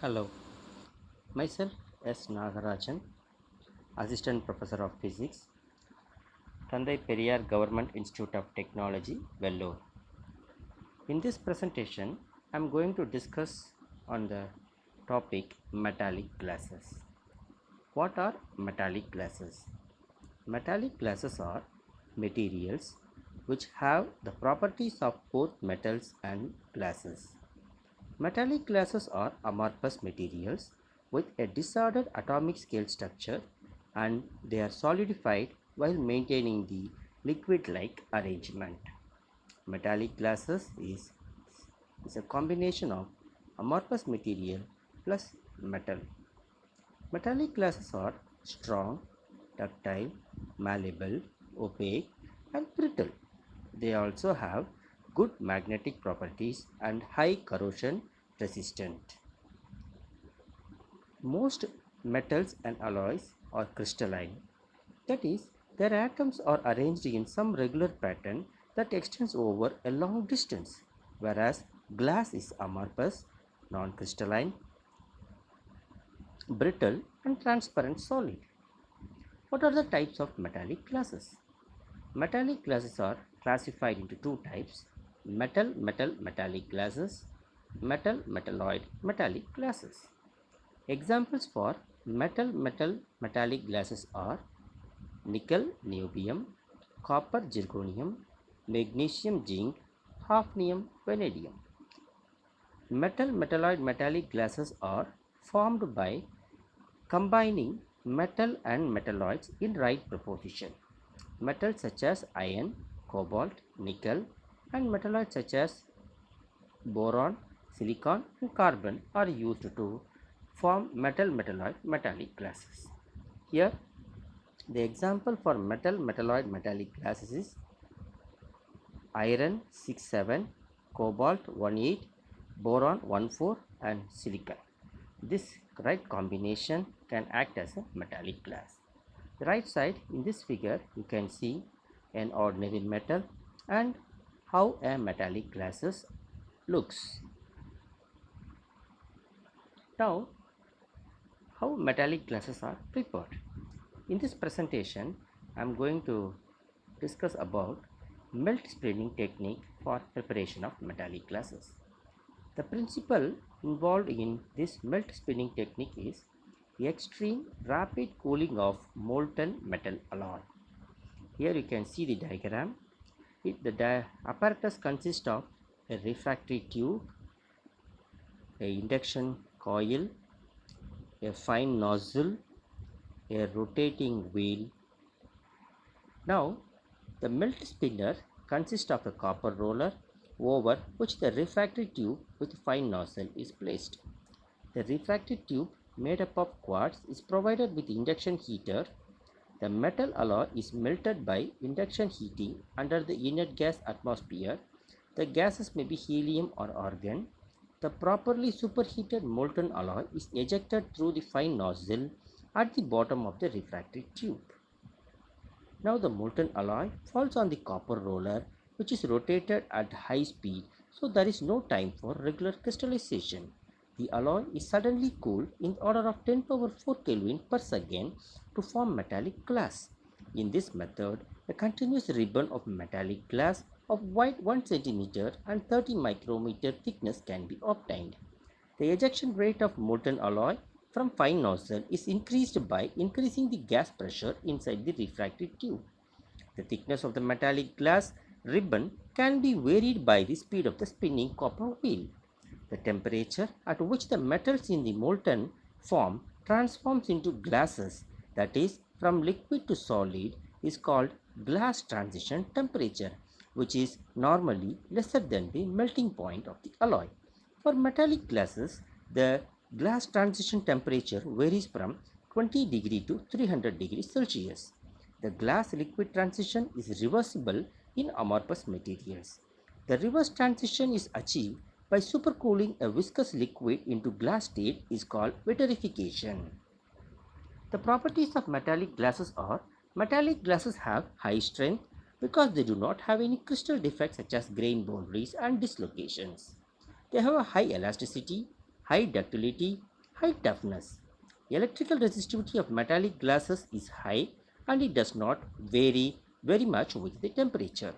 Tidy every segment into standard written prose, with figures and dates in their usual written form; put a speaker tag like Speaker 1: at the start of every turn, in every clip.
Speaker 1: Hello, myself S. Nagarajan, Assistant Professor of Physics, Thandai Periyar Government Institute of Technology, Vellore. In this presentation, I am going to discuss on the topic metallic glasses. What are metallic glasses? Metallic glasses are materials which have the properties of both metals and glasses. Metallic glasses are amorphous materials with a disordered atomic scale structure, and they are solidified while maintaining the liquid-like arrangement. Metallic glasses is a combination of amorphous material plus metal. Metallic glasses are strong, ductile, malleable, opaque, and brittle. They also have good magnetic properties and high corrosion resistant. Most metals and alloys are crystalline. That is, their atoms are arranged in some regular pattern that extends over a long distance, whereas glass is amorphous, non-crystalline, brittle, and transparent solid. What are the types of metallic glasses? Metallic glasses are classified into two types: metal metallic glasses, metal metalloid metallic glasses. Examples for metal metallic glasses are nickel niobium, copper zirconium, magnesium zinc, hafnium vanadium. Metal metalloid metallic glasses are formed by combining metal and metalloids in right proportion. Metals such as iron, cobalt, nickel, and metalloids such as boron, silicon, and carbon are used to form metal metalloid metallic glasses. Here, the example for metal metalloid metallic glasses is iron 67, cobalt 18, boron 14, and silicon. This right combination can act as a metallic glass. The right side in this figure you can see an ordinary metal and how a metallic glasses looks. Now, how metallic glasses are prepared. In this presentation, I am going to discuss about melt spinning technique for preparation of metallic glasses. The principle involved in this melt spinning technique is extreme rapid cooling of molten metal alloy. Here you can see the diagram. The apparatus consists of a refractory tube, a induction coil, a fine nozzle, a rotating wheel. Now, the melt spinner consists of a copper roller over which the refractory tube with fine nozzle is placed. The refractory tube made up of quartz is provided with induction heater. The metal alloy is melted by induction heating under the inert gas atmosphere. The gases may be helium or argon. The properly superheated molten alloy is ejected through the fine nozzle at the bottom of the refractory tube. Now the molten alloy falls on the copper roller, which is rotated at high speed, so there is no time for regular crystallization. The alloy is suddenly cooled in order of 10 power 4 Kelvin per second to form metallic glass. In this method, a continuous ribbon of metallic glass of wide 1 centimeter and 30 micrometer thickness can be obtained. The ejection rate of molten alloy from fine nozzle is increased by increasing the gas pressure inside the refractory tube. The thickness of the metallic glass ribbon can be varied by the speed of the spinning copper wheel. The temperature at which the metals in the molten form transforms into glasses, that is, from liquid to solid, is called glass transition temperature, which is normally lesser than the melting point of the alloy. For metallic glasses, the glass transition temperature varies from 20 degree to 300 degrees Celsius. The glass liquid transition is reversible in amorphous materials. The reverse transition is achieved by supercooling a viscous liquid into glass state is called vitrification. The properties of metallic glasses are: metallic glasses have high strength because they do not have any crystal defects such as grain boundaries and dislocations. They have a high elasticity, high ductility, High toughness. Electrical resistivity of metallic glasses is high and it does not vary very much with the temperature.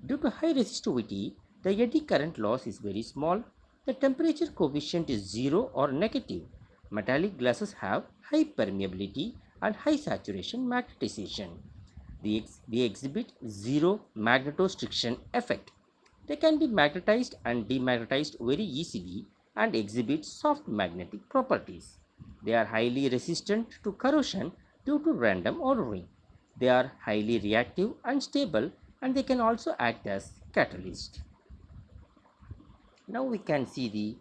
Speaker 1: Due to high resistivity, the eddy current loss is very small. The temperature coefficient is 0 or negative. Metallic glasses have high permeability and high saturation magnetization. They exhibit zero magnetostriction effect. They can be magnetized and demagnetized very easily and exhibit soft magnetic properties. They are highly resistant to corrosion due to random ordering. They are highly reactive and stable, and they can also act as catalyst. Now we can see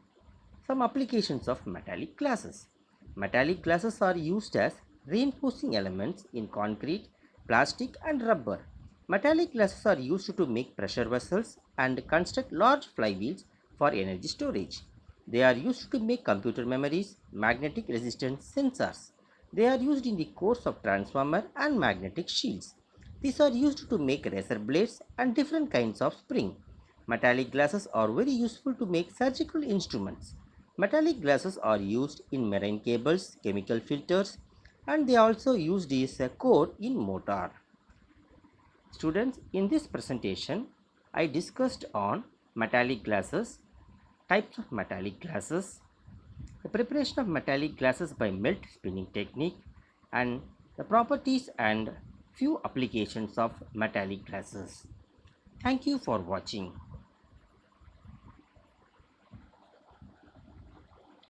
Speaker 1: some applications of metallic glasses. Metallic glasses are used as reinforcing elements in concrete, plastic and rubber. Metallic glasses are used to make pressure vessels and construct large flywheels for energy storage. They are used to make computer memories, magnetic resistance sensors. They are used in the cores of transformer and magnetic shields. These are used to make razor blades and different kinds of spring. Metallic glasses are very useful to make surgical instruments. Metallic glasses are used in marine cables, chemical filters, and they also used as a core in motor. Students, in this presentation, I discussed on metallic glasses, types of metallic glasses, the preparation of metallic glasses by melt spinning technique, and the properties and few applications of metallic glasses. Thank you for watching.